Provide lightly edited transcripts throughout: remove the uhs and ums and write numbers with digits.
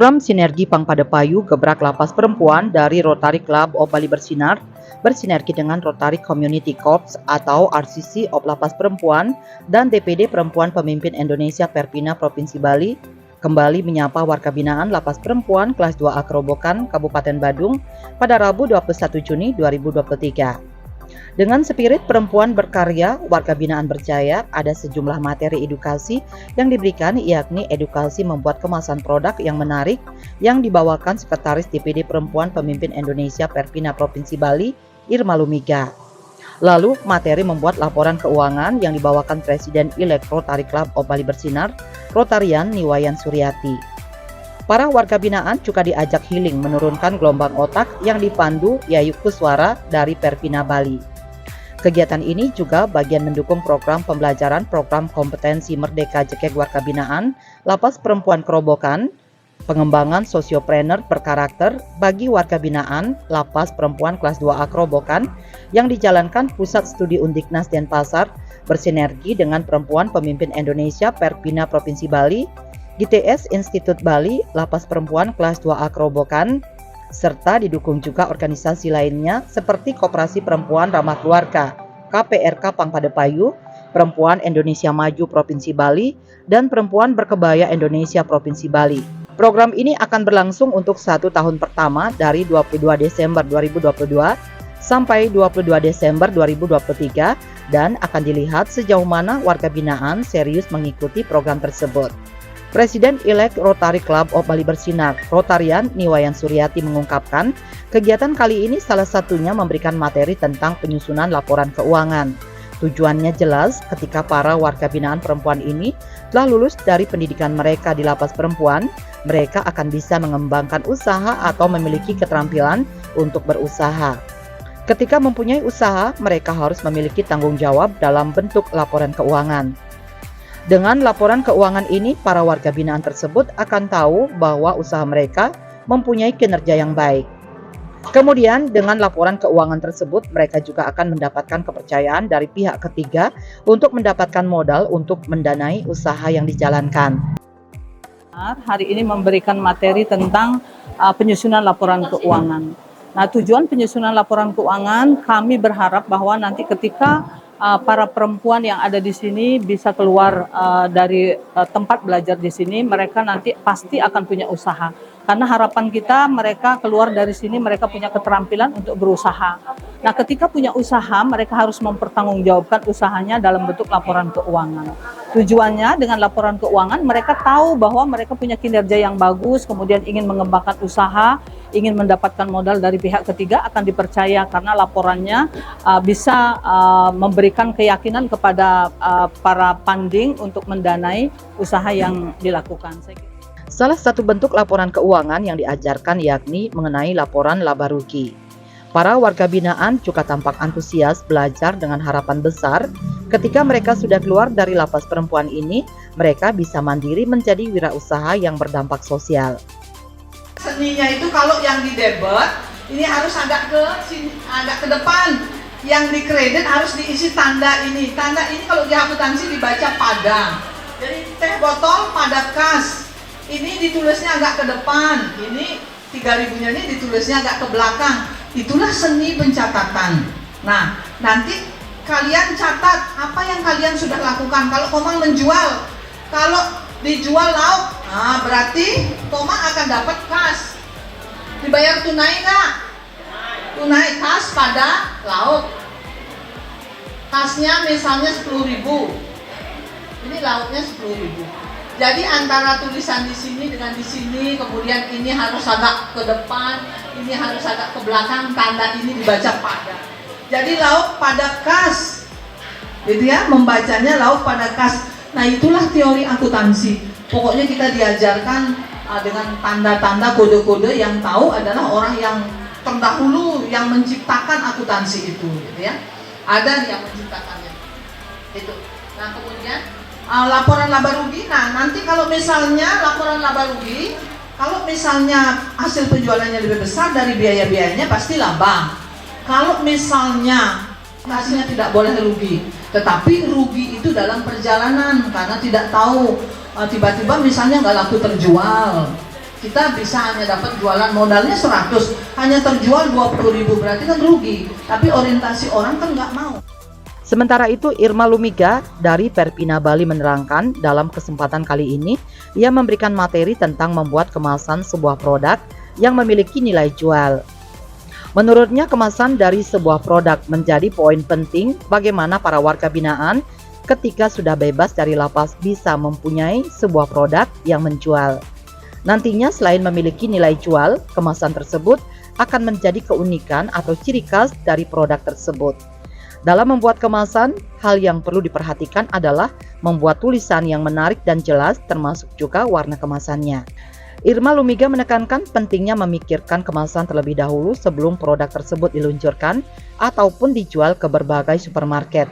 Program Sinergi Pangpada Payu Gebrak Lapas Perempuan dari Rotary Club of Bali Bersinar bersinergi dengan Rotary Community Corps atau RCC of Lapas Perempuan dan DPD Perempuan Pemimpin Indonesia Perpina Provinsi Bali kembali menyapa warga binaan Lapas Perempuan kelas 2A Kerobokan, Kabupaten Badung pada Rabu 21 Juni 2023. Dengan spirit perempuan berkarya, warga binaan percaya ada sejumlah materi edukasi yang diberikan, yakni edukasi membuat kemasan produk yang menarik yang dibawakan Sekretaris DPD Perempuan Pemimpin Indonesia Perpina Provinsi Bali, Irma Lumiga. Lalu materi membuat laporan keuangan yang dibawakan Presiden-elek Rotary Club of Bali Bersinar, Rotarian Niwayan Suryati. Para warga binaan juga diajak healing menurunkan gelombang otak yang dipandu Yayu Kuswara dari Perpina Bali. Kegiatan ini juga bagian mendukung program pembelajaran program kompetensi Merdeka Jekek Warga Binaan Lapas Perempuan Kerobokan, pengembangan sosiopreneur berkarakter bagi warga binaan Lapas Perempuan kelas 2A Kerobokan yang dijalankan Pusat Studi Undiknas Denpasar bersinergi dengan Perempuan Pemimpin Indonesia Perpina Provinsi Bali, GTS Institut Bali Lapas Perempuan kelas 2A Kerobokan, serta didukung juga organisasi lainnya seperti Koperasi Perempuan Ramah Keluarga, KPRK Pangpada Payu, Perempuan Indonesia Maju Provinsi Bali, dan Perempuan Berkebaya Indonesia Provinsi Bali. Program ini akan berlangsung untuk 1 tahun pertama dari 22 Desember 2022 sampai 22 Desember 2023 dan akan dilihat sejauh mana warga binaan serius mengikuti program tersebut. Presiden-elek Rotary Club of Bali Bersinar, Rotarian Niwayan Suryati mengungkapkan, kegiatan kali ini salah satunya memberikan materi tentang penyusunan laporan keuangan. Tujuannya jelas ketika para warga binaan perempuan ini telah lulus dari pendidikan mereka di lapas perempuan, mereka akan bisa mengembangkan usaha atau memiliki keterampilan untuk berusaha. Ketika mempunyai usaha, mereka harus memiliki tanggung jawab dalam bentuk laporan keuangan. Dengan laporan keuangan ini, para warga binaan tersebut akan tahu bahwa usaha mereka mempunyai kinerja yang baik. Kemudian, dengan laporan keuangan tersebut, mereka juga akan mendapatkan kepercayaan dari pihak ketiga untuk mendapatkan modal untuk mendanai usaha yang dijalankan. Hari ini memberikan materi tentang penyusunan laporan keuangan. Nah, tujuan penyusunan laporan keuangan, kami berharap bahwa nanti ketika para perempuan yang ada di sini bisa keluar dari tempat belajar di sini, mereka nanti pasti akan punya usaha. Karena harapan kita mereka keluar dari sini, mereka punya keterampilan untuk berusaha. Nah, ketika punya usaha, mereka harus mempertanggungjawabkan usahanya dalam bentuk laporan keuangan. Tujuannya dengan laporan keuangan, mereka tahu bahwa mereka punya kinerja yang bagus, kemudian ingin mengembangkan usaha, ingin mendapatkan modal dari pihak ketiga, akan dipercaya karena laporannya bisa memberikan keyakinan kepada para funding untuk mendanai usaha yang dilakukan. Salah satu bentuk laporan keuangan yang diajarkan yakni mengenai laporan laba rugi. Para warga binaan juga tampak antusias belajar dengan harapan besar ketika mereka sudah keluar dari lapas perempuan ini, mereka bisa mandiri menjadi wirausaha yang berdampak sosial. Seninya itu kalau yang di debit ini harus agak ke depan, yang di kredit harus diisi tanda ini. Tanda ini kalau di akuntansi dibaca pada. Jadi teh botol pada kas. Ini ditulisnya agak ke depan. Ini 3.000-nya ini ditulisnya agak ke belakang. Itulah seni pencatatan. Nah, nanti kalian catat apa yang kalian sudah lakukan. Kalau Komang menjual, kalau dijual lauk, nah berarti Komang akan dapat kas. Dibayar tunai nggak? Tunai, kas pada lauk. Kasnya misalnya 10.000. Ini lauknya 10.000. Jadi antara tulisan di sini dengan di sini, kemudian ini harus agak ke depan, ini harus agak ke belakang, tanda ini dibaca pada. Jadi lauk pada kas, gitu ya, membacanya lauk pada kas. Nah, itulah teori akuntansi. Pokoknya kita diajarkan dengan tanda-tanda, kode-kode yang tahu adalah orang yang terdahulu yang menciptakan akuntansi itu, gitu ya. Ada yang menciptakannya. Itu. Nah, kemudian laporan laba rugi. Nah, nanti kalau misalnya laporan laba rugi, kalau misalnya hasil penjualannya lebih besar dari biaya-biayanya pasti laba. Kalau misalnya hasilnya tidak boleh rugi, tetapi rugi itu dalam perjalanan karena tidak tahu tiba-tiba misalnya nggak laku terjual, Kita bisa hanya dapat jualan modalnya 100, hanya terjual 20.000, berarti kan rugi. Tapi orientasi orang kan nggak mau. Sementara itu, Irma Lumiga dari Perpina Bali menerangkan dalam kesempatan kali ini, ia memberikan materi tentang membuat kemasan sebuah produk yang memiliki nilai jual. Menurutnya, kemasan dari sebuah produk menjadi poin penting bagaimana para warga binaan ketika sudah bebas dari lapas bisa mempunyai sebuah produk yang menjual. Nantinya selain memiliki nilai jual, kemasan tersebut akan menjadi keunikan atau ciri khas dari produk tersebut. Dalam membuat kemasan, hal yang perlu diperhatikan adalah membuat tulisan yang menarik dan jelas termasuk juga warna kemasannya. Irma Lumiga menekankan pentingnya memikirkan kemasan terlebih dahulu sebelum produk tersebut diluncurkan ataupun dijual ke berbagai supermarket.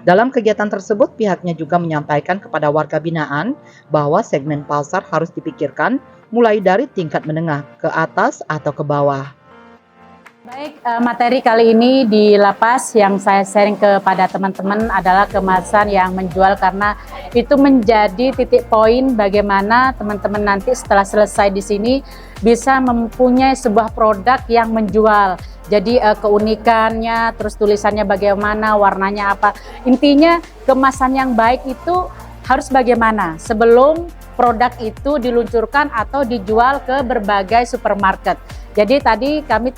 Dalam kegiatan tersebut, pihaknya juga menyampaikan kepada warga binaan bahwa segmen pasar harus dipikirkan mulai dari tingkat menengah ke atas atau ke bawah. Baik, materi kali ini di lapas yang saya sharing kepada teman-teman adalah kemasan yang menjual, karena itu menjadi titik poin bagaimana teman-teman nanti setelah selesai di sini bisa mempunyai sebuah produk yang menjual. Jadi keunikannya, terus tulisannya bagaimana, warnanya apa. Intinya kemasan yang baik itu harus bagaimana sebelum produk itu diluncurkan atau dijual ke berbagai supermarket. Jadi tadi kami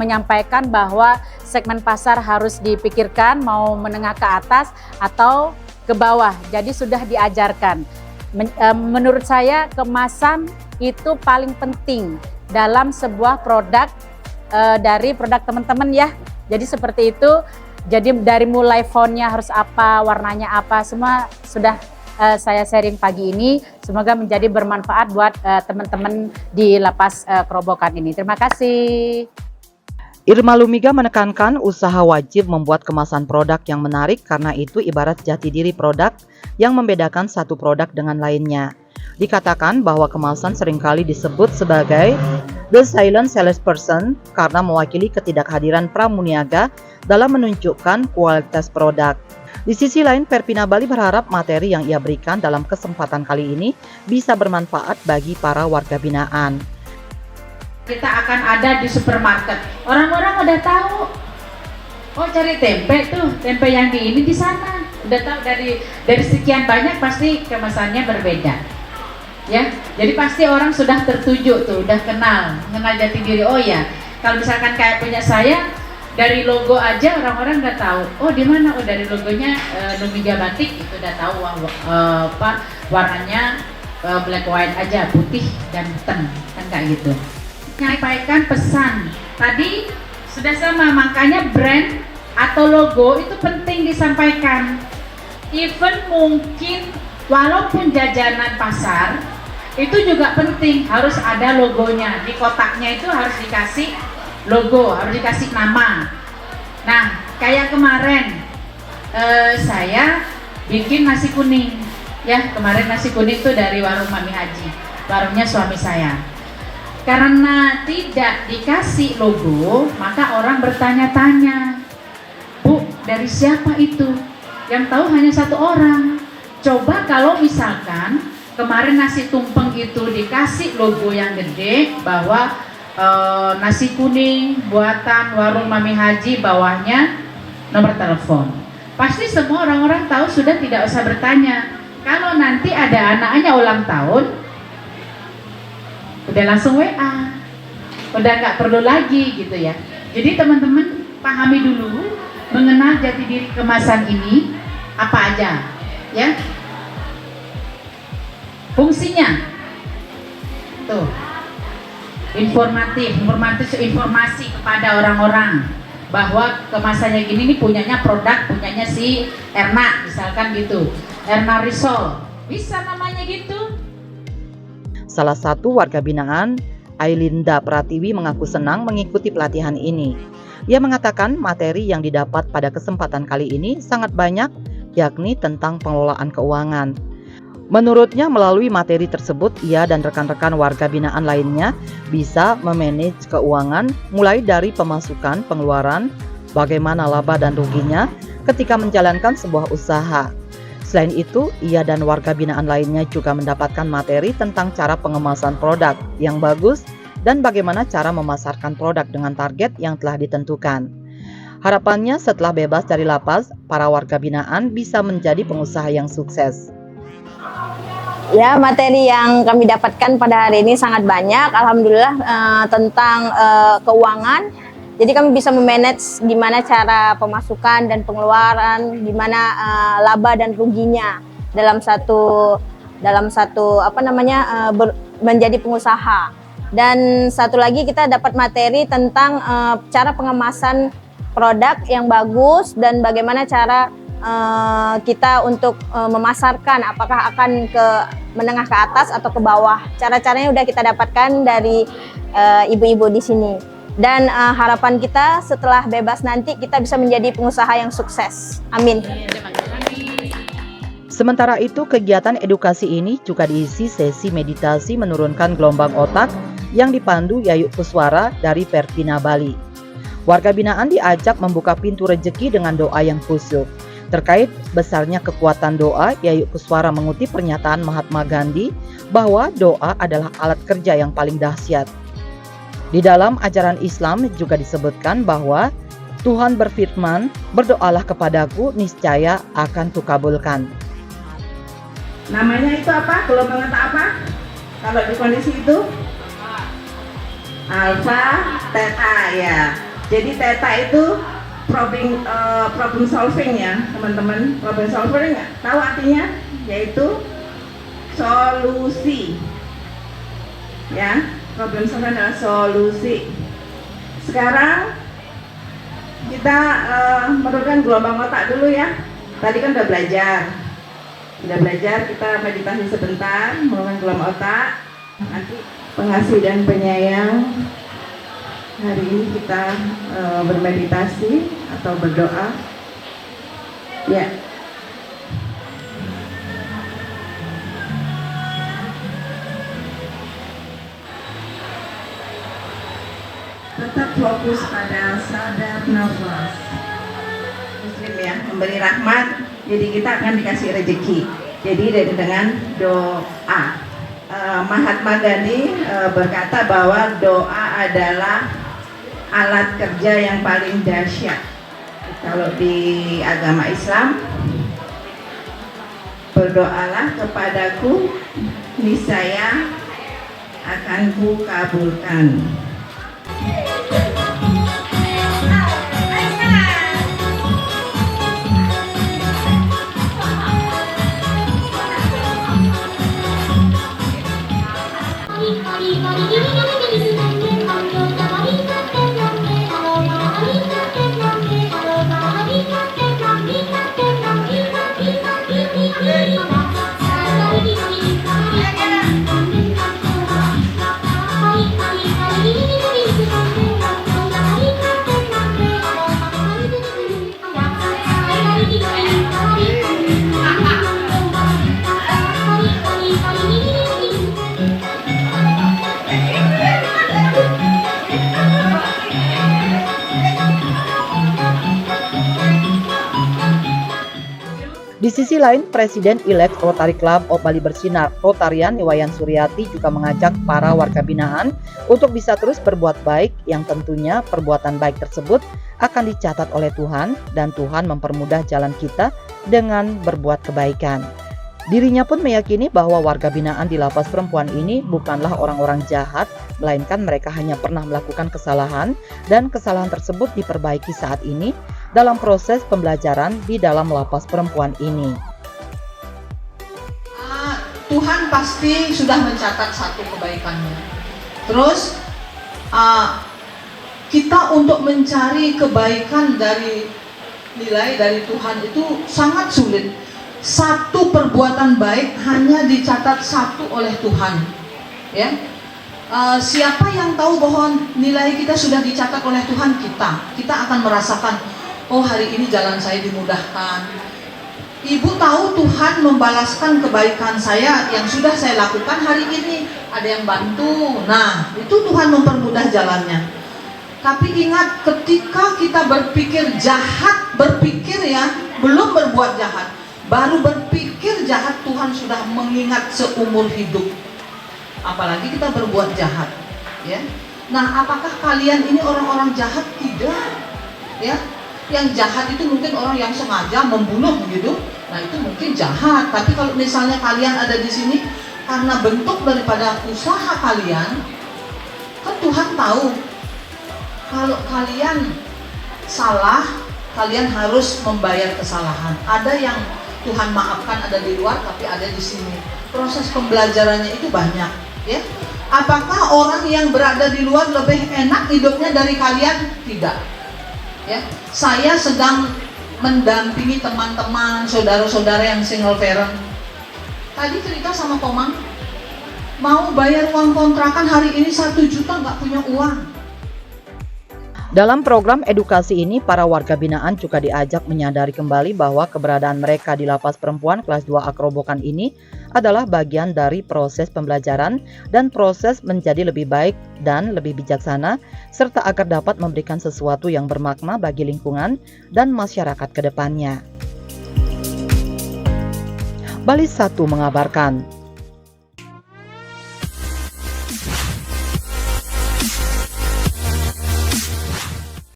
menyampaikan bahwa segmen pasar harus dipikirkan mau menengah ke atas atau ke bawah. Jadi sudah diajarkan. Menurut saya kemasan itu paling penting dalam sebuah produk dari produk teman-teman ya. Jadi seperti itu. Jadi dari mulai fontnya harus apa, warnanya apa, semua sudah saya sharing pagi ini. Semoga menjadi bermanfaat buat teman-teman di lapas Kerobokan ini. Terima kasih. Irma Lumiga menekankan usaha wajib membuat kemasan produk yang menarik karena itu ibarat jati diri produk yang membedakan satu produk dengan lainnya. Dikatakan bahwa kemasan seringkali disebut sebagai the silent salesperson karena mewakili ketidakhadiran pramuniaga dalam menunjukkan kualitas produk. Di sisi lain, Perpina Bali berharap materi yang ia berikan dalam kesempatan kali ini bisa bermanfaat bagi para warga binaan. Kita akan ada di supermarket. Orang-orang udah tahu. Oh, cari tempe tuh, tempe yang di ini di sana. Udah tahu dari sekian banyak pasti kemasannya berbeda. Ya, jadi pasti orang sudah tertuju tuh, udah kenal jati diri. Oh ya, kalau misalkan kayak punya saya, dari logo aja orang-orang udah tahu. Oh di mana? Oh dari logonya Lumiga Batik itu udah tahu warnanya black white aja, putih dan hitam, kan kayak gitu. Menyampaikan pesan tadi sudah sama, makanya brand atau logo itu penting disampaikan. Even mungkin walaupun jajanan pasar itu juga penting, harus ada logonya. Di kotaknya itu harus dikasih logo, harus dikasih nama. Nah, kayak kemarin saya bikin nasi kuning. Ya, kemarin nasi kuning itu dari warung Mami Haji, warungnya suami saya. Karena tidak dikasih logo, maka orang bertanya-tanya, Bu, dari siapa itu? Yang tahu hanya satu orang. Coba kalau misalkan kemarin nasi tumpeng itu dikasih logo yang gede bahwa nasi kuning buatan warung Mami Haji, bawahnya nomor telepon. Pasti semua orang-orang tahu, sudah tidak usah bertanya. Kalau nanti ada anaknya ulang tahun, udah langsung WA, udah nggak perlu lagi gitu ya. Jadi teman-teman pahami dulu mengenal jati diri kemasan ini apa aja ya. Fungsinya tuh informasi kepada orang-orang bahwa kemasannya gini nih, punyanya produk, punyanya si Erna misalkan gitu, Erna Risol, bisa namanya gitu. Salah satu warga binaan, Ailinda Pratiwi, mengaku senang mengikuti pelatihan ini. Ia mengatakan materi yang didapat pada kesempatan kali ini sangat banyak, yakni tentang pengelolaan keuangan. Menurutnya melalui materi tersebut ia dan rekan-rekan warga binaan lainnya bisa memanage keuangan mulai dari pemasukan, pengeluaran, bagaimana laba dan ruginya ketika menjalankan sebuah usaha. Selain itu, ia dan warga binaan lainnya juga mendapatkan materi tentang cara pengemasan produk yang bagus dan bagaimana cara memasarkan produk dengan target yang telah ditentukan. Harapannya setelah bebas dari lapas, para warga binaan bisa menjadi pengusaha yang sukses. Ya, materi yang kami dapatkan pada hari ini sangat banyak, alhamdulillah, tentang keuangan. Jadi kami bisa memanage gimana cara pemasukan dan pengeluaran, gimana laba dan ruginya dalam satu menjadi pengusaha. Dan satu lagi kita dapat materi tentang cara pengemasan produk yang bagus dan bagaimana cara kita untuk memasarkan, apakah akan ke menengah ke atas atau ke bawah. Cara-caranya udah kita dapatkan dari ibu-ibu di sini. Dan harapan kita setelah bebas nanti kita bisa menjadi pengusaha yang sukses. Amin. Sementara itu, kegiatan edukasi ini juga diisi sesi meditasi menurunkan gelombang otak yang dipandu Yayu Kuswara dari Perpina, Bali. Warga binaan diajak membuka pintu rezeki dengan doa yang khusyuk. Terkait besarnya kekuatan doa, Yayu Kuswara mengutip pernyataan Mahatma Gandhi bahwa doa adalah alat kerja yang paling dahsyat. Di dalam ajaran Islam juga disebutkan bahwa Tuhan berfirman, "Berdoalah kepadaku, niscaya akan kukabulkan." Namanya itu apa? Gelombang otak apa? Kalau di kondisi itu? Alfa, theta ya. Jadi theta itu problem solving ya, teman-teman. Problem solving tahu artinya? Yaitu solusi. Ya. Problem solving adalah solusi. Sekarang kita menurunkan gelombang otak dulu ya. Tadi kan udah belajar, kita meditasi sebentar, menurunkan gelombang otak. Nanti pengasih dan penyayang. Hari ini kita bermeditasi atau berdoa. Ya. Tetap fokus pada sadar nafas. Muslim ya, memberi rahmat, jadi kita akan dikasih rezeki. Jadi dengan doa. Mahatma Gandhi berkata bahwa doa adalah alat kerja yang paling dahsyat. Kalau di agama Islam, berdoalah kepadaku, niscaya akan kukabulkan. Di sisi lain, Presiden-elek Rotary Club of Bali Bersinar, Rotarian Iwayan Suryati juga mengajak para warga binaan untuk bisa terus berbuat baik, yang tentunya perbuatan baik tersebut akan dicatat oleh Tuhan dan Tuhan mempermudah jalan kita dengan berbuat kebaikan. Dirinya pun meyakini bahwa warga binaan di lapas perempuan ini bukanlah orang-orang jahat, melainkan mereka hanya pernah melakukan kesalahan dan kesalahan tersebut diperbaiki saat ini dalam proses pembelajaran di dalam lapas perempuan ini. Tuhan pasti sudah mencatat satu kebaikannya. Terus kita untuk mencari kebaikan dari nilai dari Tuhan itu sangat sulit. Satu perbuatan baik hanya dicatat satu oleh Tuhan. Ya, siapa yang tahu bahwa nilai kita sudah dicatat oleh Tuhan? Kita akan merasakan, oh hari ini jalan saya dimudahkan. Ibu tahu Tuhan membalaskan kebaikan saya yang sudah saya lakukan hari ini. Ada yang bantu, nah itu Tuhan mempermudah jalannya. Tapi ingat, ketika kita berpikir jahat, belum berbuat jahat, Baru berpikir jahat Tuhan sudah mengingat seumur hidup. Apalagi kita berbuat jahat, ya. Nah, apakah kalian ini orang-orang jahat? Tidak, ya. Yang jahat itu mungkin orang yang sengaja membunuh gitu. Nah, itu mungkin jahat. Tapi kalau misalnya kalian ada di sini karena bentuk daripada usaha kalian, kan Tuhan tahu kalau kalian salah, kalian harus membayar kesalahan. Ada yang Tuhan maafkan, ada di luar, tapi ada di sini. Proses pembelajarannya itu banyak, ya. Apakah orang yang berada di luar lebih enak hidupnya dari kalian? Tidak. Ya, saya sedang mendampingi teman-teman, saudara-saudara yang single parent. Tadi cerita sama Komang, mau bayar uang kontrakan hari ini 1 juta, nggak punya uang. Dalam program edukasi ini, para warga binaan juga diajak menyadari kembali bahwa keberadaan mereka di Lapas Perempuan kelas 2 Akrobokan ini adalah bagian dari proses pembelajaran dan proses menjadi lebih baik dan lebih bijaksana, serta agar dapat memberikan sesuatu yang bermakna bagi lingkungan dan masyarakat ke depannya. Bali 1 mengabarkan.